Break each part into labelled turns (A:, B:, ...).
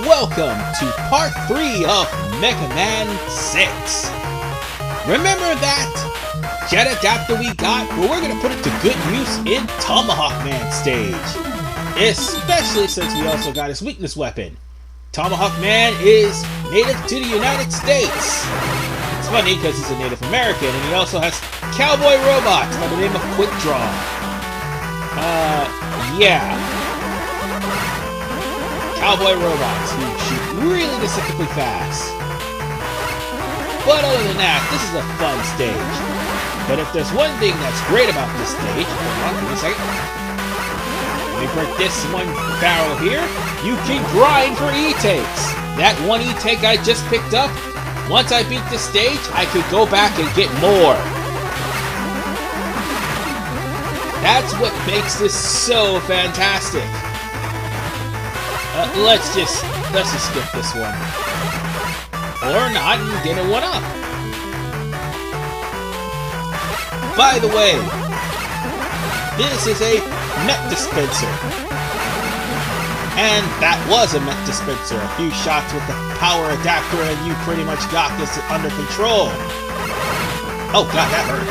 A: welcome to part 3 of Mega Man 6. Remember that jet adapter we got? Well, we're going to put it to good use in Tomahawk Man stage. Especially since we also got his weakness weapon. Tomahawk Man is native to the United States. It's funny because he's a Native American and he also has cowboy robots by the name of Quick Draw. Yeah. Cowboy robots who shoot really deceptively fast. But other than that, this is a fun stage. But if there's one thing that's great about this stage, hold on, give me a second. Let me break this one barrel here. You can grind for E-takes. That one E-take I just picked up, once I beat this stage, I could go back and get more. That's what makes this so fantastic. Let's just skip this one. Or not and get a 1-up. By the way, this is a Met Dispenser. And that was a Met Dispenser. A few shots with the power adapter and you pretty much got this under control. Oh god, that hurt.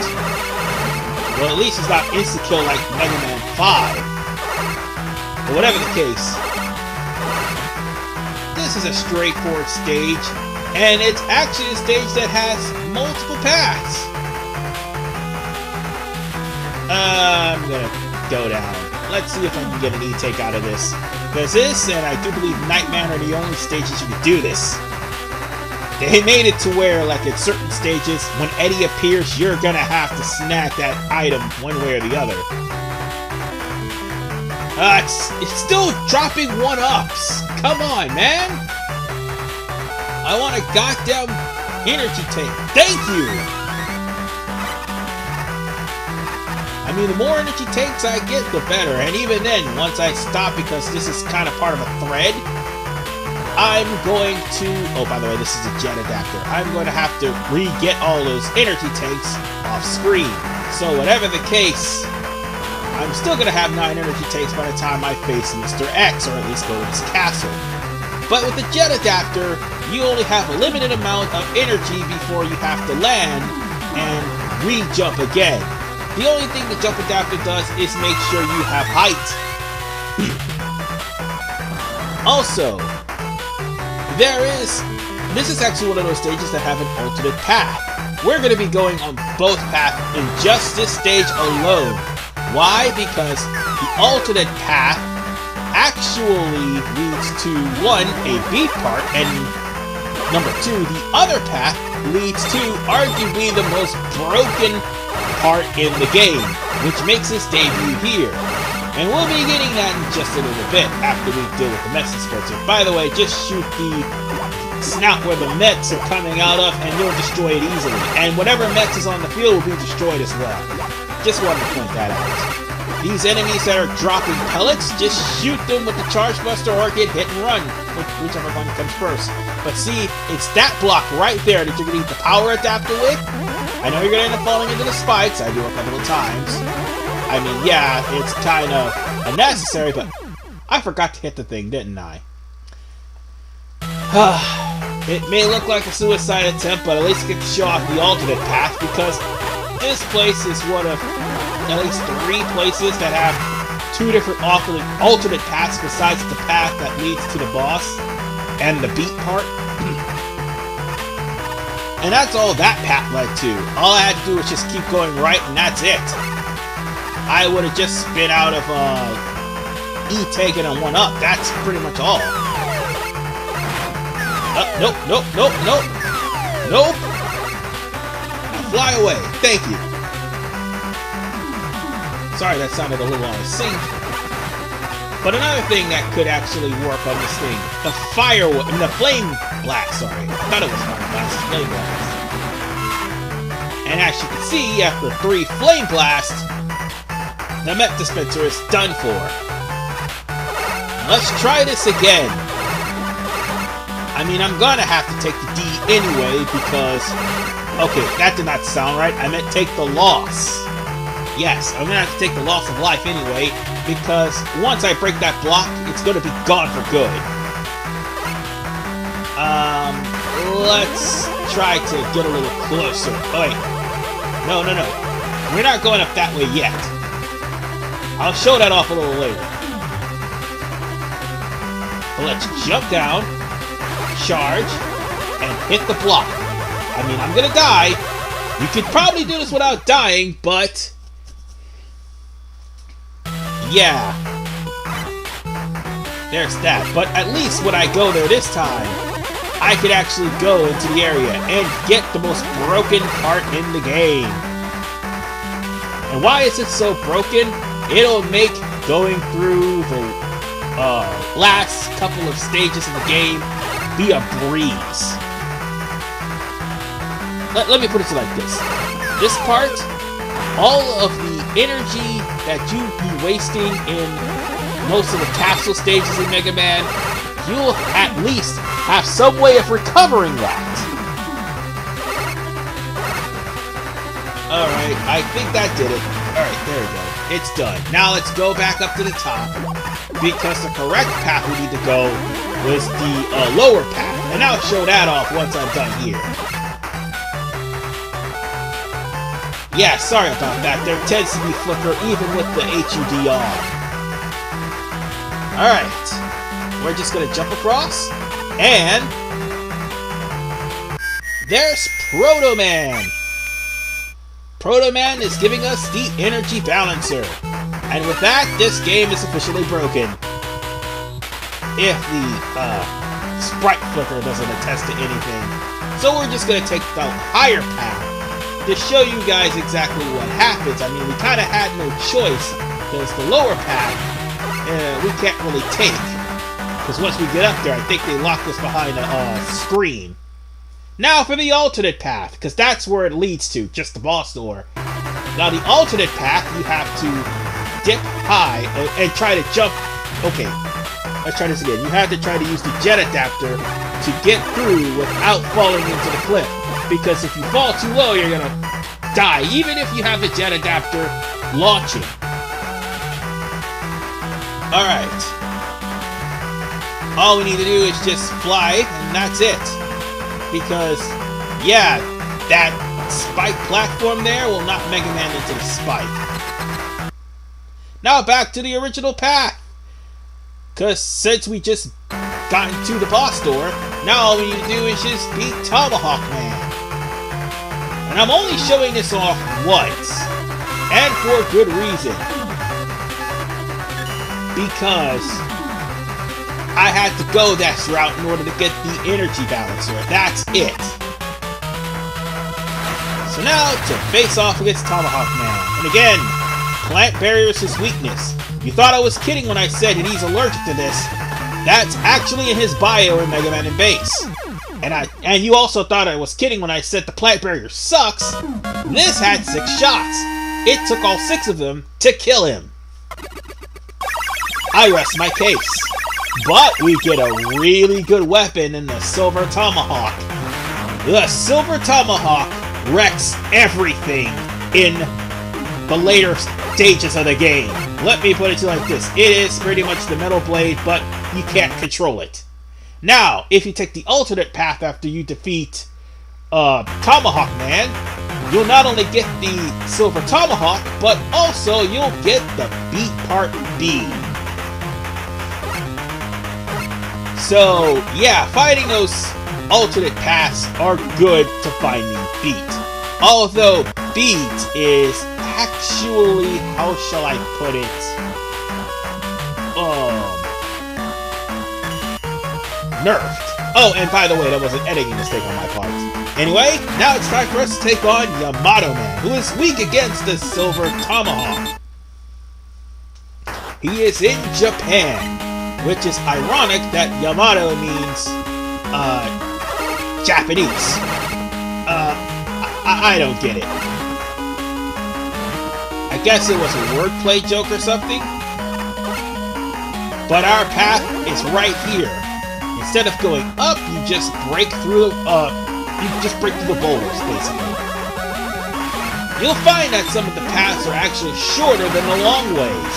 A: Well, at least it's not insta-kill like Mega Man 5. But whatever the case, this is a straightforward stage, and it's actually a stage that has multiple paths. I'm gonna go down. Let's see if I can get an E-take out of this. Because this, and I do believe Nightman are the only stages you can do this. They made it to where, like at certain stages, when Eddie appears, you're gonna have to snag that item one way or the other. It's still dropping 1-ups. Come on, man. I want a goddamn energy tank. Thank you. I mean, the more energy tanks I get, the better. And even then, once I stop, because this is kind of part of a thread, I'm going to... Oh, by the way, this is a jet adapter. I'm going to have to re-get all those energy tanks off screen. So whatever the case, I'm still going to have 9 energy tanks by the time I face Mr. X, or at least go to his castle. But with the jet adapter, you only have a limited amount of energy before you have to land and re-jump again. The only thing the jump adapter does is make sure you have height. Also, this is actually one of those stages that have an alternate path. We're going to be going on both paths in just this stage alone. Why? Because the alternate path actually leads to 1, a beat part, and number 2, the other path leads to arguably the most broken part in the game, which makes its debut here. And we'll be getting that in just a little bit after we deal with the Met Dispenser. By the way, just shoot the snout where the Mets are coming out of and you'll destroy it easily. And whatever Mets is on the field will be destroyed as well. Just wanted to point that out. These enemies that are dropping pellets, just shoot them with the Charge Buster or get hit and run, whichever one comes first. But see, it's that block right there that you're going to need the power adapter with. I know you're going to end up falling into the spikes, I do a couple of times. I mean, yeah, it's kind of unnecessary, but I forgot to hit the thing, didn't I? It may look like a suicide attempt, but at least get to show off the alternate path, because this place is one of at least 3 places that have 2 different alternate paths besides the path that leads to the boss and the beat part. And that's all that path led to. All I had to do was just keep going right, and that's it. I would have just spit out of E-take and a 1-up. That's pretty much all. Nope, nope, nope, nope. Nope. Now fly away. Thank you. Sorry, that sounded a little out of sync. But another thing that could actually work on this thing, the flame blast, sorry. I thought it was fire blast, it's flame blast. And as you can see, after 3 flame blasts, the Met Dispenser is done for. Let's try this again. I mean, I'm gonna have to take the D anyway because... Okay, that did not sound right. I meant take the loss. Yes, I'm gonna have to take the loss of life anyway, because once I break that block, it's gonna be gone for good. let's try to get a little closer. Oh, wait. No. We're not going up that way yet. I'll show that off a little later. But let's jump down, charge, and hit the block. I mean, I'm gonna die. You could probably do this without dying, but... yeah. There's that. But at least when I go there this time, I could actually go into the area and get the most broken part in the game. And why is it so broken? It'll make going through the last couple of stages in the game be a breeze. Let me put it like this. This part, all of the energy that you'd be wasting in most of the capsule stages in Mega Man, you'll at least have some way of recovering that. Alright, I think that did it. Alright, there we go. It's done. Now let's go back up to the top, because the correct path we need to go was the lower path. And I'll show that off once I'm done here. Yeah, sorry about that. There tends to be flicker even with the HUD on. Alright. We're just gonna jump across. And... there's Proto Man! Proto Man is giving us the energy balancer. And with that, this game is officially broken. If the sprite flicker doesn't attest to anything. So we're just gonna take the higher path to show you guys exactly what happens. I mean, we kind of had no choice, because the lower path, we can't really take. Because once we get up there, I think they locked us behind a screen. Now for the alternate path, because that's where it leads to, just the boss door. Now the alternate path, you have to dip high and try to jump. Okay, let's try this again. You have to try to use the jet adapter to get through without falling into the cliff. Because if you fall too low, you're gonna die, even if you have the jet adapter launching. Alright. All we need to do is just fly, and that's it. Because, yeah, that spike platform there will knock Mega Man into the spike. Now back to the original path. Because since we just got into the boss door, now all we need to do is just beat Tomahawk Man. And I'm only showing this off once, and for good reason. Because I had to go that route in order to get the energy balancer. That's it. So now to face off against Tomahawk Man. And again, plant barrier is his weakness. You thought I was kidding when I said that he's allergic to this. That's actually in his bio in Mega Man and Base. And you also thought I was kidding when I said the plant barrier sucks. This had 6 shots. It took all 6 of them to kill him. I rest my case. But we get a really good weapon in the Silver Tomahawk. The Silver Tomahawk wrecks everything in the later stages of the game. Let me put it to you like this. It is pretty much the Metal Blade, but you can't control it. Now, if you take the alternate path after you defeat Tomahawk Man, you'll not only get the Silver Tomahawk, but also you'll get the Beat Part B. So, yeah, fighting those alternate paths are good to finding Beat. Although Beat is actually, how shall I put it? Nerfed. Oh, and by the way, that was an editing mistake on my part. Anyway, now it's time for us to take on Yamato Man, who is weak against the Silver Tomahawk. He is in Japan, which is ironic that Yamato means, Japanese. I don't get it. I guess it was a wordplay joke or something. But our path is right here. Instead of going up, you just break through the boulders, basically. You'll find that some of the paths are actually shorter than the long ways,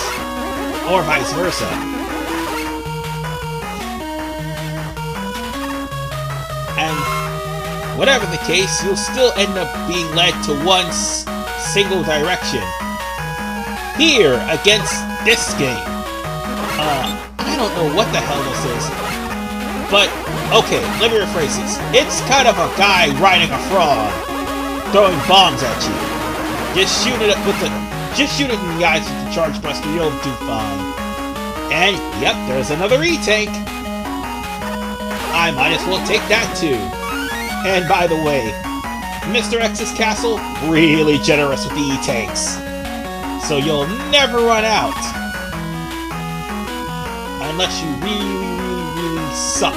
A: or vice versa. And Whatever the case, you'll still end up being led to one single direction. Here, against this game. I don't know what the hell this is. But, okay, let me rephrase this. It's kind of a guy riding a frog, throwing bombs at you. Just shoot it in the eyes with the Charge Buster, you'll do fine. And, yep, there's another E-Tank. I might as well take that too. And by the way, Mr. X's castle, really generous with the E-Tanks. So you'll never run out. Unless you really suck.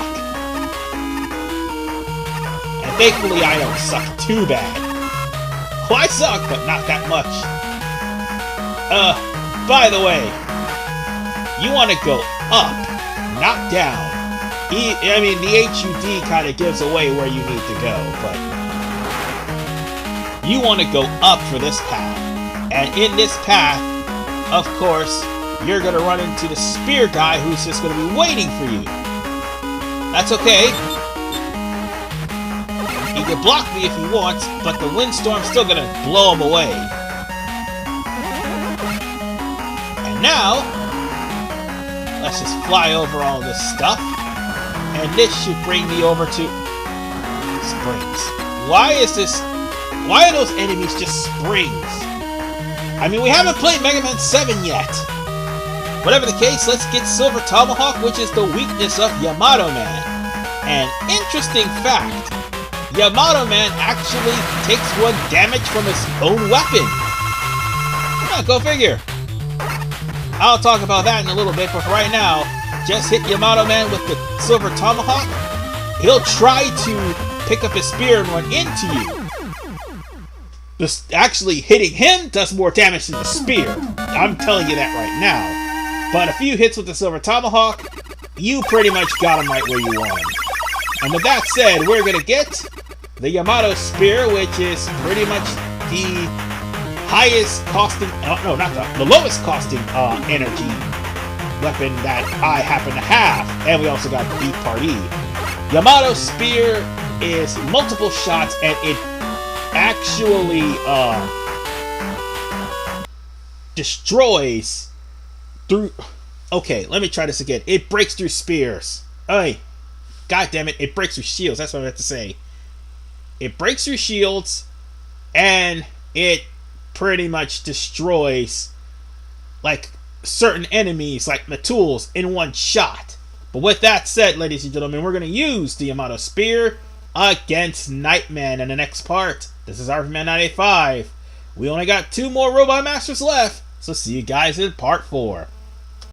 A: And thankfully I don't suck too bad. Well, I suck, but not that much. By the way, you want to go up, not down. I mean, the HUD kind of gives away where you need to go, but you want to go up for this path. And in this path, of course, you're going to run into the spear guy who's just going to be waiting for you. That's okay. He can block me if he wants, but the windstorm's still going to blow him away. And now, let's just fly over all this stuff. And this should bring me over to springs. Why are those enemies just springs? I mean, we haven't played Mega Man 7 yet. Whatever the case, let's get Silver Tomahawk, which is the weakness of Yamato Man. An interesting fact, Yamato Man actually takes 1 damage from his own weapon. Yeah, go figure. I'll talk about that in a little bit, but for right now, just hit Yamato Man with the Silver Tomahawk. He'll try to pick up his spear and run into you. Just actually hitting him does more damage than the spear. I'm telling you that right now. But a few hits with the Silver Tomahawk, you pretty much got him right where you want him. And with that said, we're going to get the Yamato Spear, which is pretty much the highest costing, no, not the lowest costing energy weapon that I happen to have. And we also got the Part E. Yamato Spear is multiple shots, and it actually destroys through... Okay, let me try this again. It breaks through spears. Hey, god damn it, it breaks through shields. That's what I meant to say. It breaks through shields, and it pretty much destroys like certain enemies like Matools in 1 shot. But with that said, ladies and gentlemen, we're going to use the Yamato Spear against Nightman in the next part. This is RPman 985. We only got 2 more Robot Masters left, so see you guys in part 4.